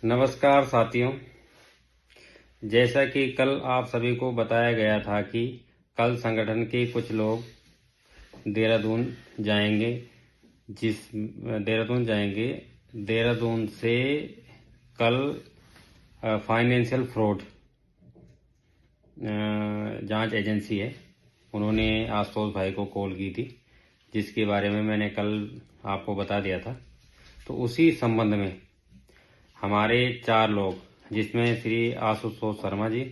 नमस्कार साथियों। जैसा कि कल आप सभी को बताया गया था कि कल संगठन के कुछ लोग देहरादून जाएंगे। देहरादून से कल फाइनेंशियल फ्रॉड जांच एजेंसी है, उन्होंने आशुतोष भाई को कॉल की थी, जिसके बारे में मैंने कल आपको बता दिया था। तो उसी संबंध में हमारे 4 लोग, जिसमें श्री आशुतोष शर्मा जी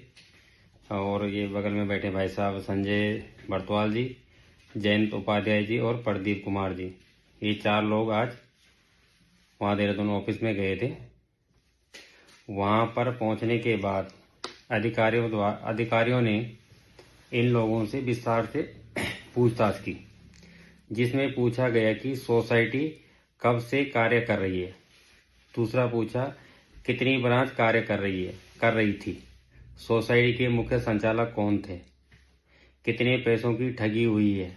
और ये बगल में बैठे भाई साहब संजय बर्तवाल जी, जयंत उपाध्याय जी और प्रदीप कुमार जी, ये 4 लोग आज वहाँ देहरादून ऑफिस में गए थे। वहाँ पर पहुँचने के बाद अधिकारियों ने इन लोगों से विस्तार से पूछताछ की, जिसमें पूछा गया कि सोसाइटी कब से कार्य कर रही है। दूसरा पूछा कितनी ब्रांच कार्य कर रही थी, सोसाइटी के मुख्य संचालक कौन थे, कितने पैसों की ठगी हुई है,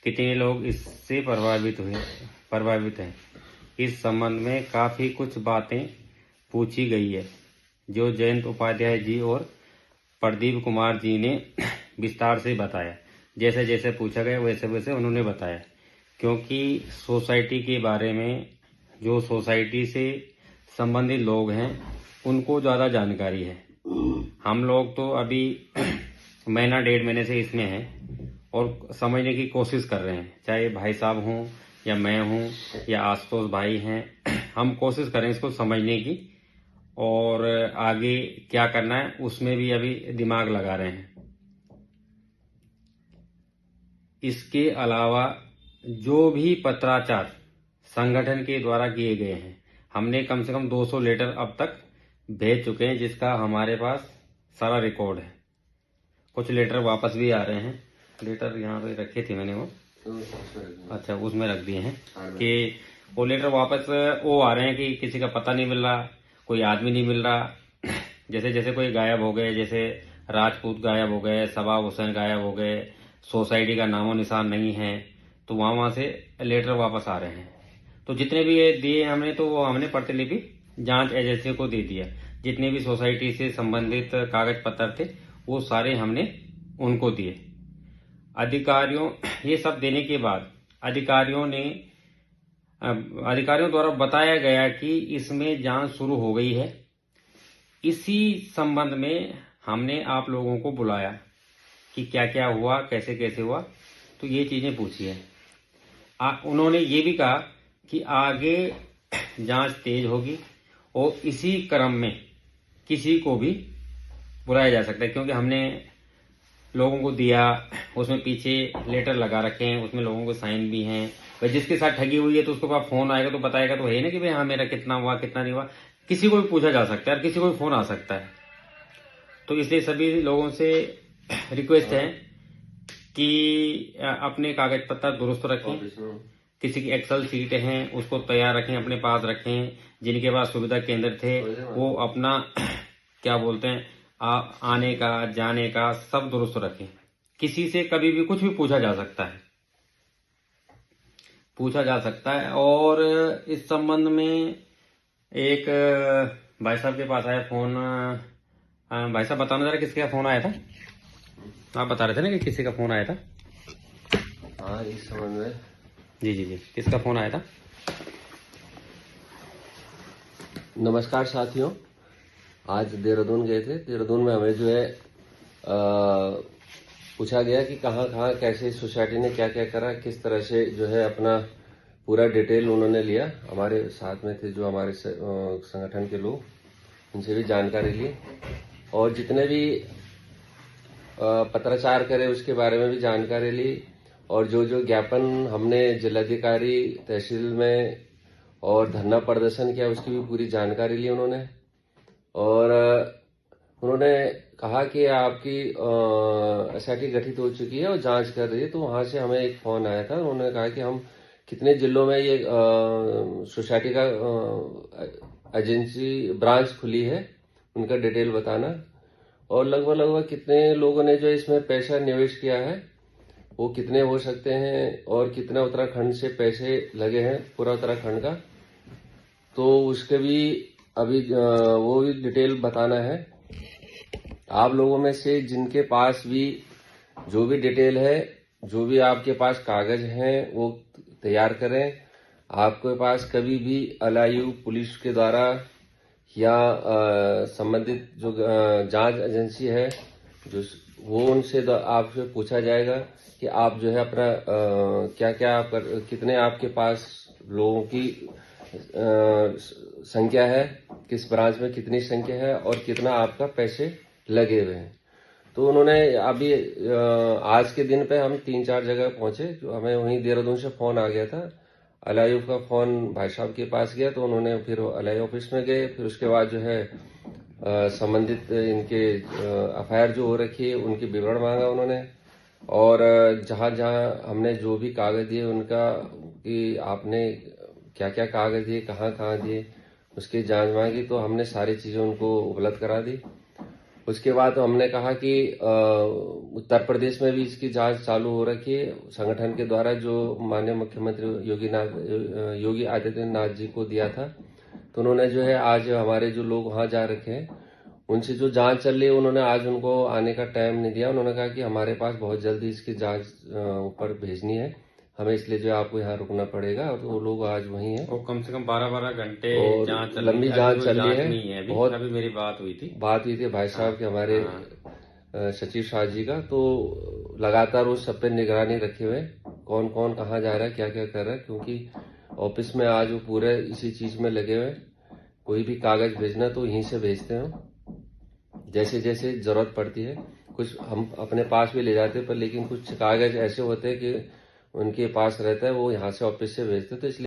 कितने लोग इससे प्रभावित हैं। इस संबंध में काफ़ी कुछ बातें पूछी गई है, जो जयंत उपाध्याय जी और प्रदीप कुमार जी ने विस्तार से बताया। जैसे जैसे पूछा गया वैसे वैसे उन्होंने बताया, क्योंकि सोसाइटी के बारे में जो सोसाइटी से संबंधित लोग हैं उनको ज़्यादा जानकारी है। हम लोग तो अभी महीना 1.5 महीने से इसमें हैं और समझने की कोशिश कर रहे हैं, चाहे भाई साहब हों या मैं हूं या आशुतोष भाई हैं। हम कोशिश करें इसको समझने की और आगे क्या करना है उसमें भी अभी दिमाग लगा रहे हैं। इसके अलावा जो भी पत्राचार संगठन के द्वारा किए गए हैं, हमने कम से कम 200 लेटर अब तक भेज चुके हैं, जिसका हमारे पास सारा रिकॉर्ड है। कुछ लेटर वापस भी आ रहे हैं। लेटर यहाँ पे रखे थे मैंने, वो अच्छा उसमें रख दिए हैं कि वो लेटर वापस वो आ रहे हैं कि किसी का पता नहीं मिल रहा, कोई आदमी नहीं मिल रहा। जैसे जैसे कोई गायब हो गए, जैसे राजपूत गायब हो गए, सबाब हुसैन गायब हो गए, सोसाइटी का नामो निशान नहीं है, तो वहाँ से लेटर वापस आ रहे हैं। तो जितने भी ये दिए हमने, तो वो हमने प्रतिलिपि जांच एजेंसी को दे दिया। जितने भी सोसाइटी से संबंधित कागज पत्र थे वो सारे हमने उनको दिए। अधिकारियों ये सब देने के बाद अधिकारियों द्वारा बताया गया कि इसमें जांच शुरू हो गई है। इसी संबंध में हमने आप लोगों को बुलाया कि क्या क्या हुआ, कैसे कैसे हुआ, तो ये चीजें पूछी है। उन्होंने ये भी कहा कि आगे जांच तेज होगी और इसी क्रम में किसी को भी बुलाया जा सकता है, क्योंकि हमने लोगों को दिया, उसमें पीछे लेटर लगा रखे हैं, उसमें लोगों को साइन भी हैं। भाई जिसके साथ ठगी हुई है तो उसके पास फोन आएगा तो बताएगा तो है ना कि भाई हाँ मेरा कितना हुआ कितना नहीं हुआ। किसी को भी पूछा जा सकता है और किसी को भी फोन आ सकता है। तो इसलिए सभी लोगों से रिक्वेस्ट है कि अपने कागज पत्र दुरुस्त रखें। किसी की एक्सेल सीट हैं उसको तैयार रखें, अपने पास रखें। जिनके पास सुविधा केंद्र थे वो अपना क्या बोलते हैं आने का जाने का सब दुरुस्त रखें। किसी से कभी भी कुछ भी पूछा जा सकता है। और इस संबंध में एक भाई साहब के पास आया फोन। भाई साहब बताना जरा किसका फोन आया था? आप बता रहे थे ना कि किसी का फोन आया था। हाँ, इस संबंध में जी किसका फोन आया था? नमस्कार साथियों, आज देहरादून गए थे। देहरादून में हमें जो है पूछा गया कि कहाँ कैसे सोसाइटी ने क्या क्या करा, किस तरह से जो है अपना पूरा डिटेल उन्होंने लिया। हमारे साथ में थे जो हमारे संगठन के लोग, उनसे भी जानकारी ली और जितने भी पत्राचार करे उसके बारे में भी जानकारी ली। और जो जो ज्ञापन हमने जिलाधिकारी तहसील में और धरना प्रदर्शन किया उसकी भी पूरी जानकारी ली उन्होंने। और उन्होंने कहा कि आपकी एसआईटी गठित हो चुकी है और जांच कर रही है। तो वहां से हमें एक फोन आया था, उन्होंने कहा कि हम कितने जिलों में ये सोसाइटी का एजेंसी ब्रांच खुली है, उनका डिटेल बताना। और लगभग कितने लोगों ने जो इसमें पैसा निवेश किया है वो कितने हो सकते हैं और कितना उत्तराखंड से पैसे लगे हैं पूरा उत्तराखंड का, तो उसके भी अभी वो भी डिटेल बताना है। आप लोगों में से जिनके पास भी जो भी डिटेल है, जो भी आपके पास कागज हैं, वो तैयार करें। आपके पास कभी भी एलआईयू पुलिस के द्वारा या संबंधित जो जांच एजेंसी है, जो वो उनसे आपसे पूछा जाएगा कि आप जो है अपना क्या क्या आप कितने आपके पास लोगों की संख्या है, किस ब्रांच में कितनी संख्या है और कितना आपका पैसे लगे हुए हैं। तो उन्होंने अभी आज के दिन पे हम 3-4 जगह पहुंचे। जो हमें वहीं देहरादून से फोन आ गया था, एलआईयू का फोन भाई साहब के पास गया, तो उन्होंने फिर एलआईयू ऑफिस में गए। फिर उसके बाद जो है संबंधित इनके एफआईआर जो हो रखी है उनकी विवरण मांगा उन्होंने, और जहां जहां हमने जो भी कागज दिए उनका कि आपने क्या क्या कागज दिए, कहाँ कहाँ दिए, उसकी जांच मांगी। तो हमने सारी चीजें उनको उपलब्ध करा दी। उसके बाद हमने कहा कि उत्तर प्रदेश में भी इसकी जांच चालू हो रखी है संगठन के द्वारा, जो माननीय मुख्यमंत्री योगी आदित्यनाथ जी को दिया था। तो उन्होंने जो है आज हमारे जो लोग वहां जा रखे हैं उनसे जो जांच चल रही है, उन्होंने आज उनको आने का टाइम नहीं दिया। उन्होंने कहा कि हमारे पास बहुत जल्दी इसकी जांच ऊपर भेजनी है, हमें इसलिए जो आपको यहाँ रुकना पड़ेगा। और वो लोग आज वहीं हैं और कम से कम 12-12 घंटे और जांच चल लंबी रही है। जांच चल रही नहीं है है। बहुत अभी मेरी बात हुई थी भाई साहब के हमारे सचिव शाह जी का। तो लगातार वो सब पे निगरानी रखे हुए, कौन कौन कहाँ जा रहा है, क्या क्या कर रहा है, क्योंकि ऑफिस में आज वो पूरे इसी चीज में लगे हुए। कोई भी कागज भेजना तो यहीं से भेजते हैं, जैसे जैसे जरूरत पड़ती है। कुछ हम अपने पास भी ले जाते हैं, पर लेकिन कुछ कागज ऐसे होते हैं कि उनके पास रहता है, वो यहाँ से ऑफिस से भेजते हैं। तो इसलिए